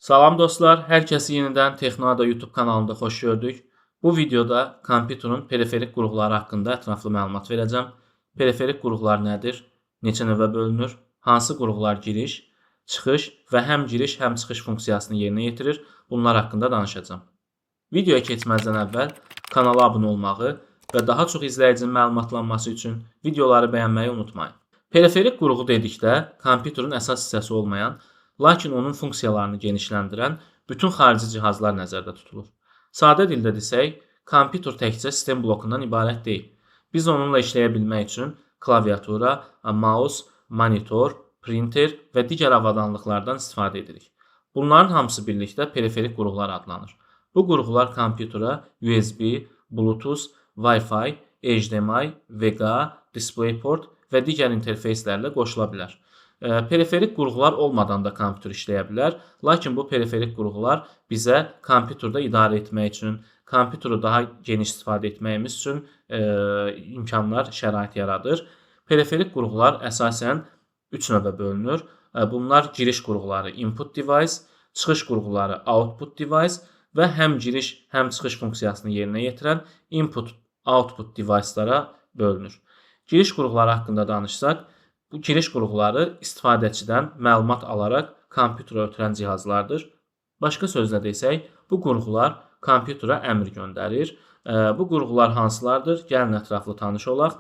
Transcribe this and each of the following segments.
Salam dostlar, hər kəsi yenidən Texnoada YouTube kanalında xoş gördük. Bu videoda kompüterin periferik qurğuları haqqında ətraflı məlumat verəcəm. Periferik qurğular nədir? Neçə növə bölünür? Hansı qurğular giriş, çıxış və həm giriş, həm çıxış funksiyasını yerinə yetirir? Bunlar haqqında danışacağam. Videoya keçməzdən əvvəl kanala abunə olmağı və daha çox izləyicinin məlumatlanması üçün videoları bəyənməyi unutmayın. Periferik qurğu dedikdə kompüterin əsas hissəsi olmayan, lakin onun funksiyalarını genişləndirən bütün xarici cihazlar nəzərdə tutulur. Sadə dildə desək, kompüter təkcə sistem blokundan ibarət deyil. Biz onunla işləyə bilmək üçün klaviatura, mouse, monitor, printer və digər avadanlıqlardan istifadə edirik. Bunların hamısı birlikdə periferik qurğular adlanır. Bu qurğular kompüterə USB, Bluetooth, Wi-Fi, HDMI, VGA, DisplayPort və digər interfeyslərlə qoşula bilər. Periferik qurğular olmadan da kompüter işləyə bilər, lakin bu periferik qurğular bizə kompüterdə idarə etmək üçün, kompüteri daha geniş istifadə etməyimiz üçün imkanlar, şərait yaradır. Periferik qurğular əsasən 3 növə bölünür. Bunlar giriş qurğuları input device, çıxış qurğuları output device və həm giriş, həm çıxış funksiyasını yerinə yetirən input-output device'lara bölünür. Giriş qurğuları haqqında danışsaq, bu giriş qurğuları istifadəçidən məlumat alaraq kompüterə ötürən cihazlardır. Başqa sözlə desək, bu qurğular kompüterə əmr göndərir. Bu qurğular hansılardır? Gəlin ətraflı tanış olaq.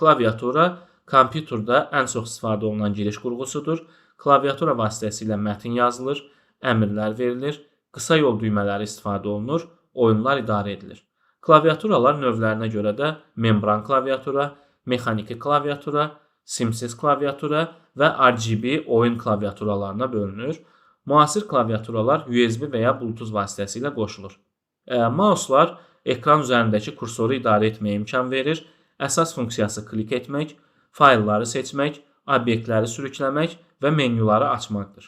Klaviatura kompüterdə ən çox istifadə olunan giriş qurğusudur. Klaviatura vasitəsilə mətin yazılır, əmrlər verilir, qısa yol düymələri istifadə olunur, oyunlar idarə edilir. Klaviaturalar növlərinə görə də membran klaviatura, mexaniki klaviatura, simsiz klaviatura və RGB oyun klaviaturalarına bölünür. Müasir klaviaturalar USB və ya Bluetooth vasitəsilə qoşulur. Mouselar ekran üzərindəki kursoru idarə etməyə imkan verir. Əsas funksiyası klik etmək, faylları seçmək, obyektləri sürükləmək və menyuları açmaqdır.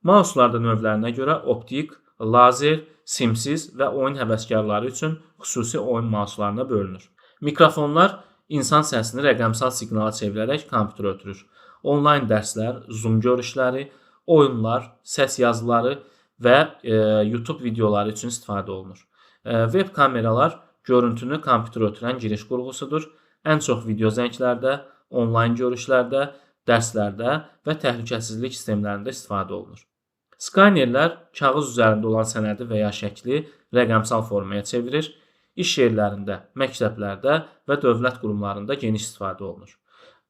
Mouselar da növlərinə görə optik, lazer, simsiz və oyun həvəskarları üçün xüsusi oyun mouselarına bölünür. Mikrofonlar İnsan səsini rəqəmsal siqnala çevirərək kompüterə ötürür. Onlayn dərslər, Zoom görüşləri, oyunlar, səs yazıları və YouTube videoları üçün istifadə olunur. Web kameralar görüntünü kompüterə ötürən giriş qurğusudur. Ən çox video zənglərdə, onlayn görüşlərdə, dərslərdə və təhlükəsizlik sistemlərində istifadə olunur. Skanerlər kağız üzərində olan sənədi və ya şəkli rəqəmsal formaya çevirir. İş yerlərində, məktəblərdə və dövlət qurumlarında geniş istifadə olunur.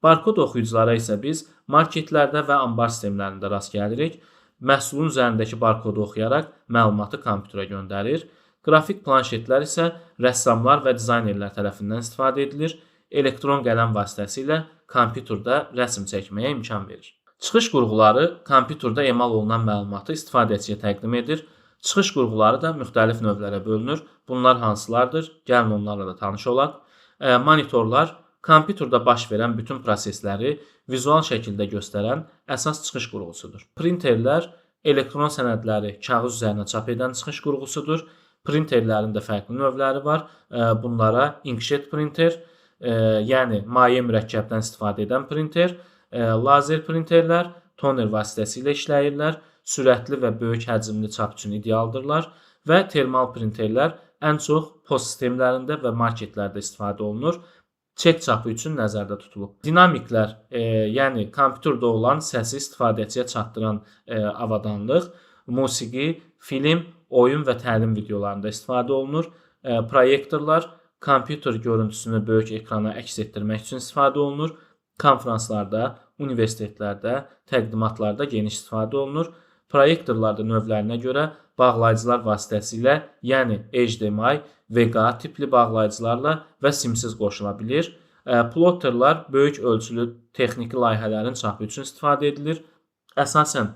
Barkod oxuyuculara isə biz marketlərdə və anbar sistemlərində rast gəlirik. Məhsulun üzərindəki barkodu oxuyaraq məlumatı kompüterə göndərir. Qrafik planşetlər isə rəssamlar və dizaynerlər tərəfindən istifadə edilir. Elektron qələm vasitəsilə kompüterdə rəsm çəkməyə imkan verir. Çıxış qurğuları kompüterdə emal olunan məlumatı istifadəçiyə təqdim edir. Çıxış qurğuları da müxtəlif növlərə bölünür. Bunlar hansılardır? Gəlin onlarla da tanış olaq. Monitorlar kompüterdə baş verən bütün prosesləri vizual şəkildə göstərən əsas çıxış qurğusudur. Printerlər elektron sənədləri kağız üzərinə çap edən çıxış qurğusudur. Printerlərin də fərqli növləri var. Bunlara inkjet printer, yəni maye mürəkkəbdən istifadə edən printer, lazer printerlər toner vasitəsilə işləyirlər. Sürətli və böyük həcmli çap üçün idealdırlar və termal printerlər ən çox post sistemlərində və marketlərdə istifadə olunur. Çek çapı üçün nəzərdə tutulub. Dinamiklər, yəni kompüterdə olan səsi istifadəçiyə çatdıran avadanlıq, musiqi, film, oyun və təlim videolarında istifadə olunur. Proyektorlar kompüter görüntüsünü böyük ekrana əks etdirmək üçün istifadə olunur. Konfranslarda, universitetlərdə, təqdimatlarda geniş istifadə olunur. Proyektorlarda növlərinə görə bağlayıcılar vasitəsilə, yəni HDMI, VGA tipli bağlayıcılarla və simsiz qoşula bilir. Plotterlar böyük ölçülü texniki layihələrin çapı üçün istifadə edilir. Əsasən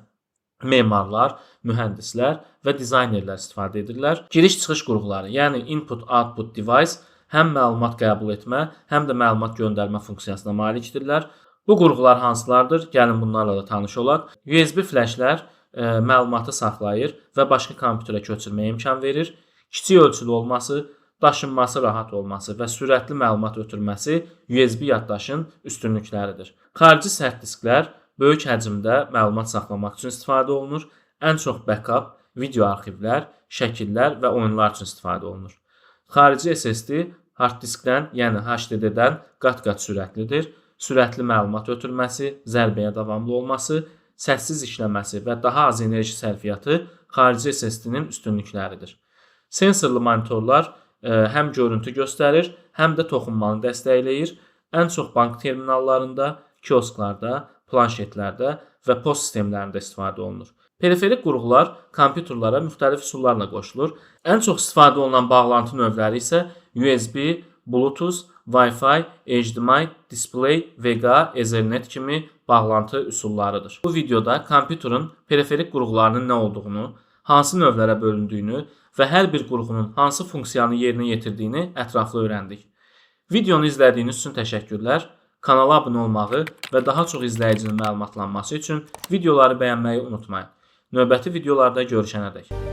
memarlar, mühəndislər və dizaynerlər istifadə edirlər. Giriş-çıxış qurğuları, yəni input-output device həm məlumat qəbul etmə, həm də məlumat göndərmə funksiyasına malikdirlər. Bu qurğular hansılardır? Gəlin bunlarla da tanış olaq. USB fləşlər məlumatı saxlayır və başqa kompüterə köçürməyə imkan verir. Kiçik ölçülü olması, daşınması rahat olması və sürətli məlumat ötürməsi USB yaddaşın üstünlükləridir. Xarici sərt disklər böyük həcmdə məlumat saxlamaq üçün istifadə olunur. ən çox backup, video arxivlər, şəkillər və oyunlar üçün istifadə olunur. Xarici SSD hard diskdən, yəni HDD-dən qat-qat sürətlidir. Sürətli məlumat ötürməsi, zərbəyə davamlı olması, səssiz işləməsi və daha az enerji sərfiyyatı xarici SSD-nin üstünlükləridir. Sensorlu monitorlar həm görüntü göstərir, həm də toxunmanı dəstəkləyir. Ən çox bank terminallarında, kiosklarda, planşetlərdə və post sistemlərində istifadə olunur. Periferik qurğular kompüterlərə müxtəlif üsullarla qoşulur. Ən çox istifadə olunan bağlantı növləri isə USB, Bluetooth, Wi-Fi, HDMI, Display, VGA, Ethernet kimi bağlantı üsullarıdır. Bu videoda kompüterin periferik qurğularının nə olduğunu, hansı növlərə bölündüyünü və hər bir qurğunun hansı funksiyanı yerinə yetirdiyini ətraflı öyrəndik. Videonu izlədiyiniz üçün təşəkkürlər. Kanala abunə olmağı və daha çox izləyicinin məlumatlanması üçün videoları bəyənməyi unutmayın. Növbəti videolarda görüşənədək.